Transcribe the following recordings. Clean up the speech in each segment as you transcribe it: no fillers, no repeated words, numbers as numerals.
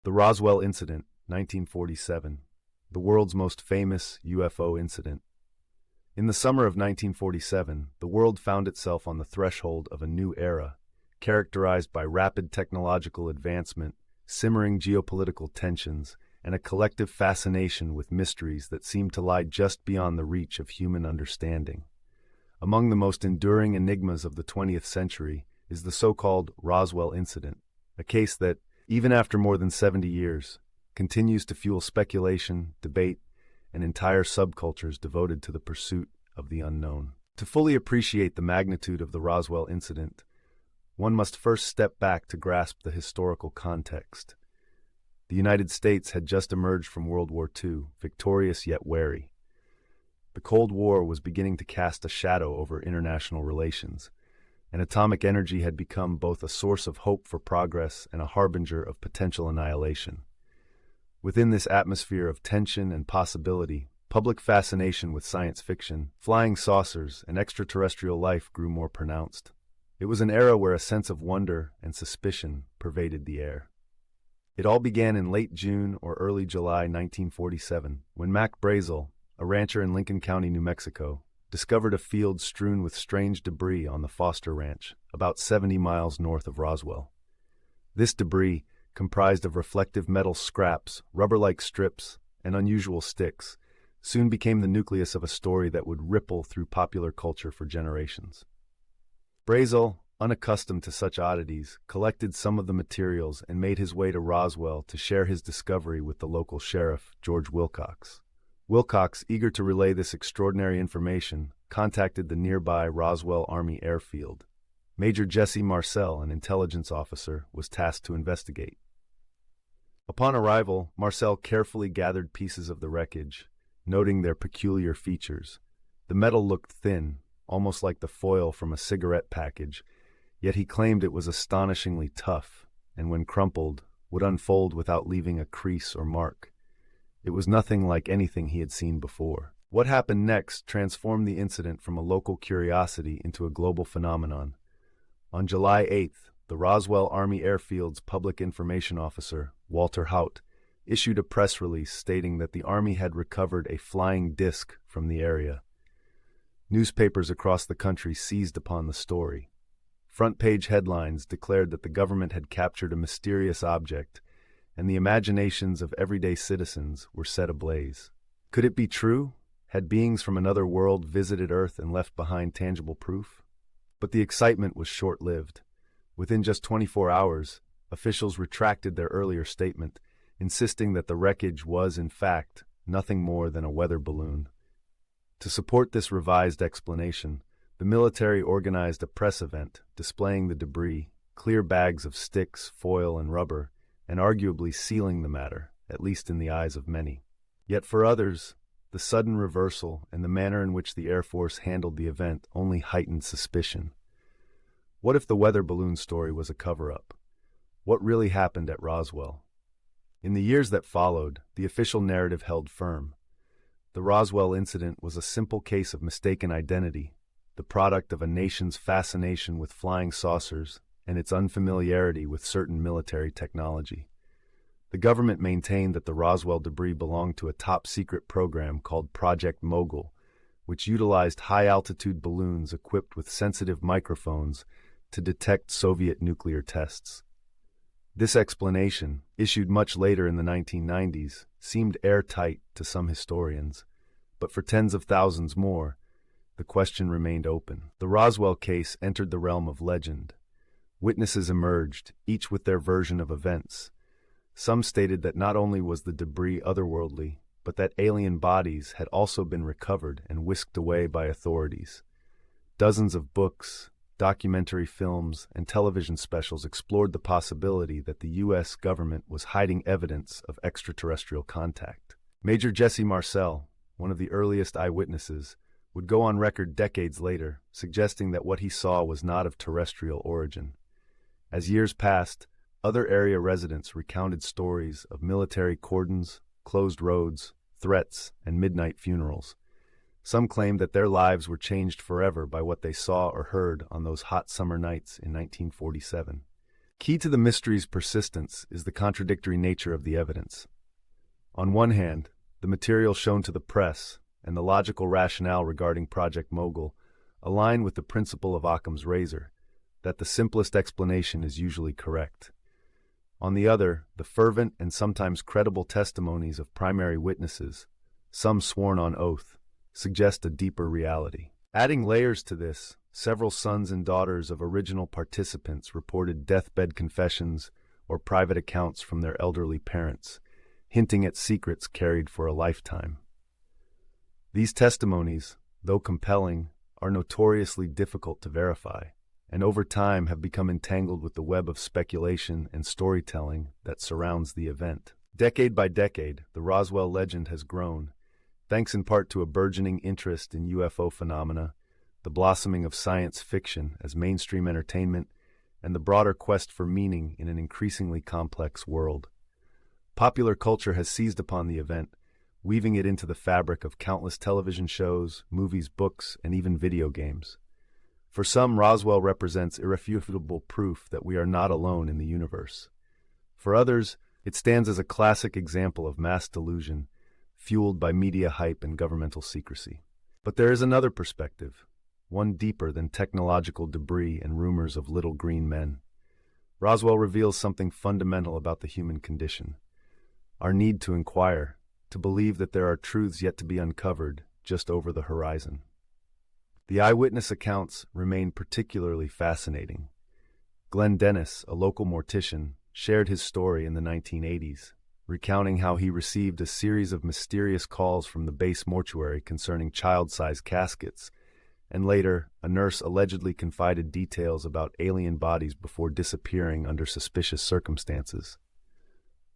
The Roswell Incident, 1947, the world's most famous UFO incident. In the summer of 1947, the world found itself on the threshold of a new era, characterized by rapid technological advancement, simmering geopolitical tensions, and a collective fascination with mysteries that seemed to lie just beyond the reach of human understanding. Among the most enduring enigmas of the 20th century is the so-called Roswell Incident, a case that, even after more than 70 years, continues to fuel speculation, debate, and entire subcultures devoted to the pursuit of the unknown. To fully appreciate the magnitude of the Roswell incident, one must first step back to grasp the historical context. The United States had just emerged from World War II, victorious yet wary. The Cold War was beginning to cast a shadow over international relations, and atomic energy had become both a source of hope for progress and a harbinger of potential annihilation. Within this atmosphere of tension and possibility, public fascination with science fiction, flying saucers, and extraterrestrial life grew more pronounced. It was an era where a sense of wonder and suspicion pervaded the air. It all began in late June or early July 1947, when Mac Brazel, a rancher in Lincoln County, New Mexico, discovered a field strewn with strange debris on the Foster Ranch, about 70 miles north of Roswell. This debris, comprised of reflective metal scraps, rubber-like strips, and unusual sticks, soon became the nucleus of a story that would ripple through popular culture for generations. Brazel, unaccustomed to such oddities, collected some of the materials and made his way to Roswell to share his discovery with the local sheriff, George Wilcox. Wilcox, eager to relay this extraordinary information, contacted the nearby Roswell Army Airfield. Major Jesse Marcel, an intelligence officer, was tasked to investigate. Upon arrival, Marcel carefully gathered pieces of the wreckage, noting their peculiar features. The metal looked thin, almost like the foil from a cigarette package, yet he claimed it was astonishingly tough, and when crumpled, would unfold without leaving a crease or mark. It was nothing like anything he had seen before. What happened next transformed the incident from a local curiosity into a global phenomenon. On July 8th, the Roswell Army Airfield's public information officer, Walter Haut, issued a press release stating that the Army had recovered a flying disc from the area. Newspapers across the country seized upon the story. Front-page headlines declared that the government had captured a mysterious object, and the imaginations of everyday citizens were set ablaze. Could it be true? Had beings from another world visited Earth and left behind tangible proof? But the excitement was short-lived. Within just 24 hours, officials retracted their earlier statement, insisting that the wreckage was, in fact, nothing more than a weather balloon. To support this revised explanation, the military organized a press event displaying the debris, clear bags of sticks, foil, and rubber, and arguably sealing the matter, at least in the eyes of many. Yet for others, the sudden reversal and the manner in which the Air Force handled the event only heightened suspicion. What if the weather balloon story was a cover-up? What really happened at Roswell? In the years that followed, the official narrative held firm. The Roswell incident was a simple case of mistaken identity, the product of a nation's fascination with flying saucers and its unfamiliarity with certain military technology. The government maintained that the Roswell debris belonged to a top-secret program called Project Mogul, which utilized high-altitude balloons equipped with sensitive microphones to detect Soviet nuclear tests. This explanation, issued much later in the 1990s, seemed airtight to some historians, but for tens of thousands more, the question remained open. The Roswell case entered the realm of legend. Witnesses emerged, each with their version of events. Some stated that not only was the debris otherworldly, but that alien bodies had also been recovered and whisked away by authorities. Dozens of books, documentary films, and television specials explored the possibility that the U.S. government was hiding evidence of extraterrestrial contact. Major Jesse Marcel, one of the earliest eyewitnesses, would go on record decades later, suggesting that what he saw was not of terrestrial origin. As years passed, other area residents recounted stories of military cordons, closed roads, threats, and midnight funerals. Some claimed that their lives were changed forever by what they saw or heard on those hot summer nights in 1947. Key to the mystery's persistence is the contradictory nature of the evidence. On one hand, the material shown to the press and the logical rationale regarding Project Mogul align with the principle of Occam's razor, that the simplest explanation is usually correct. On the other, the fervent and sometimes credible testimonies of primary witnesses, some sworn on oath, suggest a deeper reality. Adding layers to this, several sons and daughters of original participants reported deathbed confessions or private accounts from their elderly parents, hinting at secrets carried for a lifetime. These testimonies, though compelling, are notoriously difficult to verify, and over time have become entangled with the web of speculation and storytelling that surrounds the event. Decade by decade, the Roswell legend has grown, thanks in part to a burgeoning interest in UFO phenomena, the blossoming of science fiction as mainstream entertainment, and the broader quest for meaning in an increasingly complex world. Popular culture has seized upon the event, weaving it into the fabric of countless television shows, movies, books, and even video games. For some, Roswell represents irrefutable proof that we are not alone in the universe. For others, it stands as a classic example of mass delusion, fueled by media hype and governmental secrecy. But there is another perspective, one deeper than technological debris and rumors of little green men. Roswell reveals something fundamental about the human condition, our need to inquire, to believe that there are truths yet to be uncovered just over the horizon. The eyewitness accounts remain particularly fascinating. Glenn Dennis, a local mortician, shared his story in the 1980s, recounting how he received a series of mysterious calls from the base mortuary concerning child-sized caskets, and later, a nurse allegedly confided details about alien bodies before disappearing under suspicious circumstances.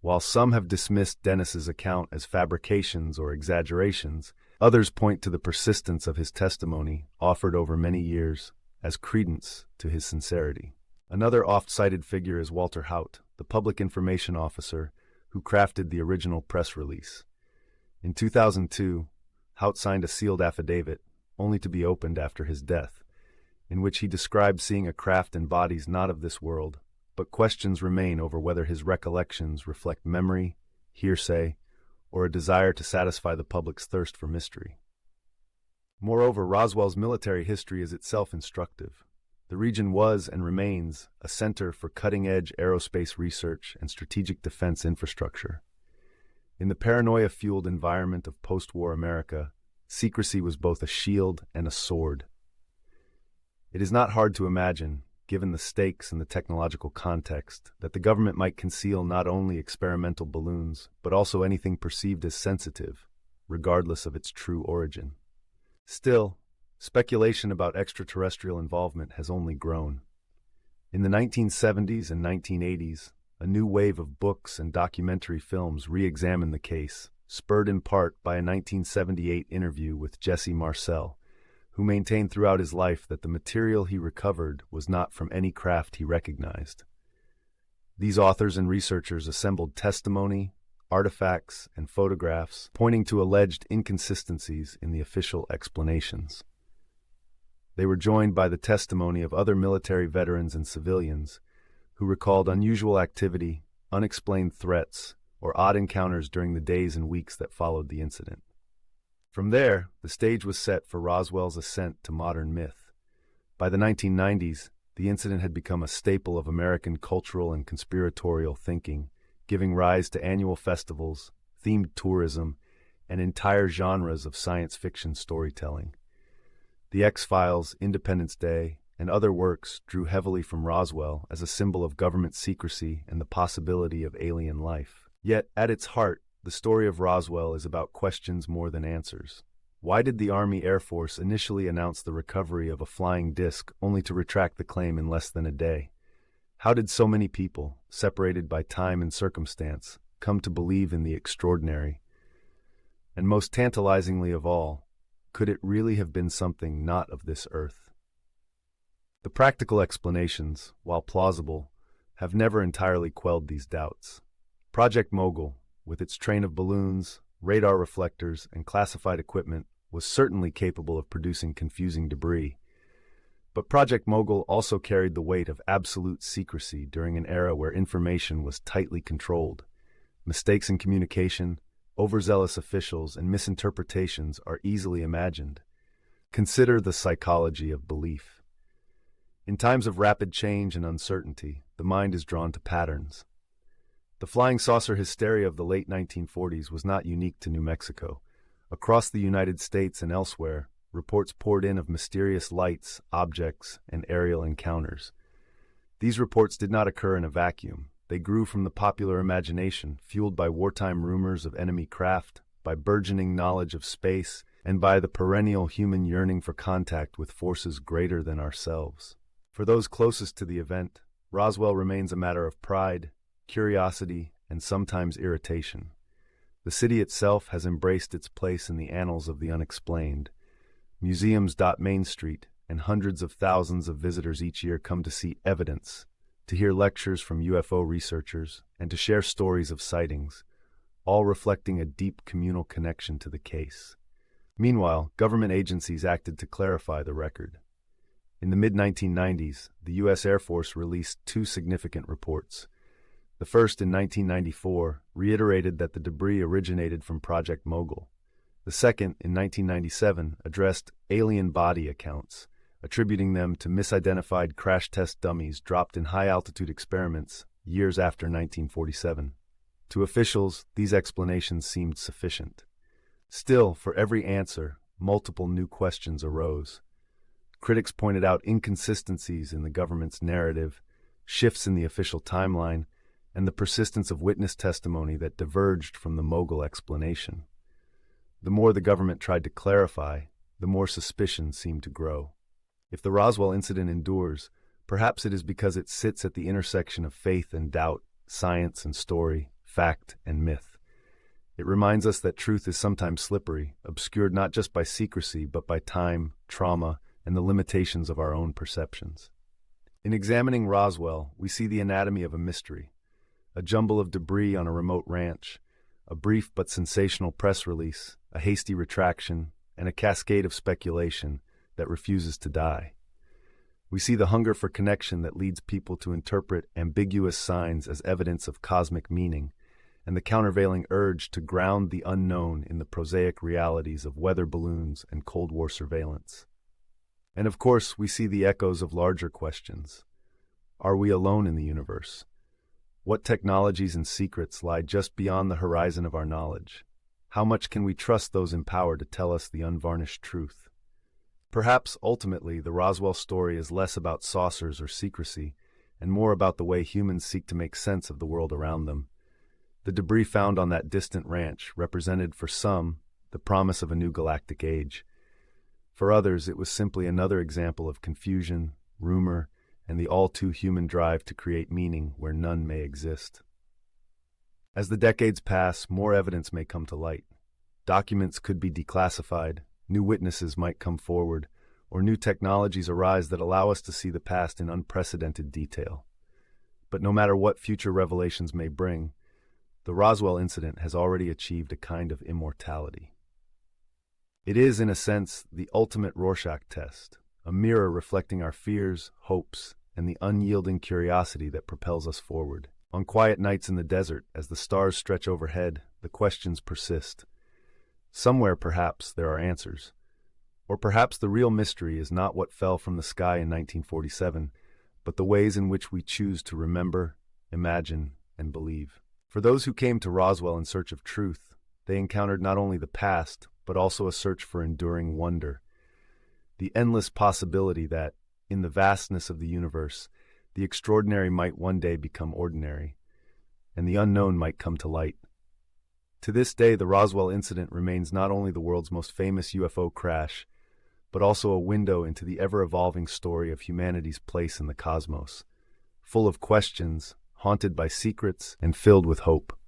While some have dismissed Dennis's account as fabrications or exaggerations, others point to the persistence of his testimony, offered over many years, as credence to his sincerity. Another oft-cited figure is Walter Haut, the public information officer who crafted the original press release. In 2002, Haut signed a sealed affidavit, only to be opened after his death, in which he described seeing a craft and bodies not of this world, but questions remain over whether his recollections reflect memory, hearsay, or a desire to satisfy the public's thirst for mystery. Moreover, Roswell's military history is itself instructive. The region was and remains a center for cutting-edge aerospace research and strategic defense infrastructure. In the paranoia-fueled environment of post-war America, secrecy was both a shield and a sword. It is not hard to imagine, given the stakes and the technological context, that the government might conceal not only experimental balloons, but also anything perceived as sensitive, regardless of its true origin. Still, speculation about extraterrestrial involvement has only grown. In the 1970s and 1980s, a new wave of books and documentary films re-examined the case, spurred in part by a 1978 interview with Jesse Marcel, who maintained throughout his life that the material he recovered was not from any craft he recognized. These authors and researchers assembled testimony, artifacts, and photographs pointing to alleged inconsistencies in the official explanations. They were joined by the testimony of other military veterans and civilians who recalled unusual activity, unexplained threats, or odd encounters during the days and weeks that followed the incident. From there, the stage was set for Roswell's ascent to modern myth. By the 1990s, the incident had become a staple of American cultural and conspiratorial thinking, giving rise to annual festivals, themed tourism, and entire genres of science fiction storytelling. The X-Files, Independence Day, and other works drew heavily from Roswell as a symbol of government secrecy and the possibility of alien life. Yet, at its heart, the story of Roswell is about questions more than answers. Why did the Army Air Force initially announce the recovery of a flying disc only to retract the claim in less than a day? How did so many people, separated by time and circumstance, come to believe in the extraordinary? And most tantalizingly of all, could it really have been something not of this earth? The practical explanations, while plausible, have never entirely quelled these doubts. Project Mogul, with its train of balloons, radar reflectors, and classified equipment, was certainly capable of producing confusing debris. But Project Mogul also carried the weight of absolute secrecy during an era where information was tightly controlled. Mistakes in communication, overzealous officials, and misinterpretations are easily imagined. Consider the psychology of belief. In times of rapid change and uncertainty, the mind is drawn to patterns. The flying saucer hysteria of the late 1940s was not unique to New Mexico. Across the United States and elsewhere, reports poured in of mysterious lights, objects, and aerial encounters. These reports did not occur in a vacuum. They grew from the popular imagination, fueled by wartime rumors of enemy craft, by burgeoning knowledge of space, and by the perennial human yearning for contact with forces greater than ourselves. For those closest to the event, Roswell remains a matter of pride, curiosity, and sometimes irritation. The city itself has embraced its place in the annals of the unexplained. Museums dot Main Street, and hundreds of thousands of visitors each year come to see evidence, to hear lectures from UFO researchers, and to share stories of sightings, all reflecting a deep communal connection to the case. Meanwhile, government agencies acted to clarify the record. In the mid-1990s, the U.S. Air Force released two significant reports. The first, in 1994, reiterated that the debris originated from Project Mogul. The second, in 1997, addressed alien body accounts, attributing them to misidentified crash test dummies dropped in high-altitude experiments years after 1947. To officials, these explanations seemed sufficient. Still, for every answer, multiple new questions arose. Critics pointed out inconsistencies in the government's narrative, shifts in the official timeline, and the persistence of witness testimony that diverged from the Mogul explanation. The more the government tried to clarify, the more suspicion seemed to grow. If the Roswell incident endures, perhaps it is because it sits at the intersection of faith and doubt, science and story, fact and myth. It reminds us that truth is sometimes slippery, obscured not just by secrecy but by time, trauma, and the limitations of our own perceptions. In examining Roswell, we see the anatomy of a mystery. A jumble of debris on a remote ranch, a brief but sensational press release, a hasty retraction, and a cascade of speculation that refuses to die. We see the hunger for connection that leads people to interpret ambiguous signs as evidence of cosmic meaning, and the countervailing urge to ground the unknown in the prosaic realities of weather balloons and Cold War surveillance. And of course, we see the echoes of larger questions. Are we alone in the universe? What technologies and secrets lie just beyond the horizon of our knowledge? How much can we trust those in power to tell us the unvarnished truth? Perhaps, ultimately, the Roswell story is less about saucers or secrecy, and more about the way humans seek to make sense of the world around them. The debris found on that distant ranch represented, for some, the promise of a new galactic age. For others, it was simply another example of confusion, rumor, and the all-too-human drive to create meaning where none may exist. As the decades pass, more evidence may come to light. Documents could be declassified, new witnesses might come forward, or new technologies arise that allow us to see the past in unprecedented detail. But no matter what future revelations may bring, the Roswell incident has already achieved a kind of immortality. It is, in a sense, the ultimate Rorschach test, a mirror reflecting our fears, hopes, and the unyielding curiosity that propels us forward. On quiet nights in the desert, as the stars stretch overhead, the questions persist. Somewhere, perhaps, there are answers. Or perhaps the real mystery is not what fell from the sky in 1947, but the ways in which we choose to remember, imagine, and believe. For those who came to Roswell in search of truth, they encountered not only the past, but also a search for enduring wonder. The endless possibility that, in the vastness of the universe, the extraordinary might one day become ordinary, and the unknown might come to light. To this day, the Roswell incident remains not only the world's most famous UFO crash, but also a window into the ever-evolving story of humanity's place in the cosmos, full of questions, haunted by secrets, and filled with hope.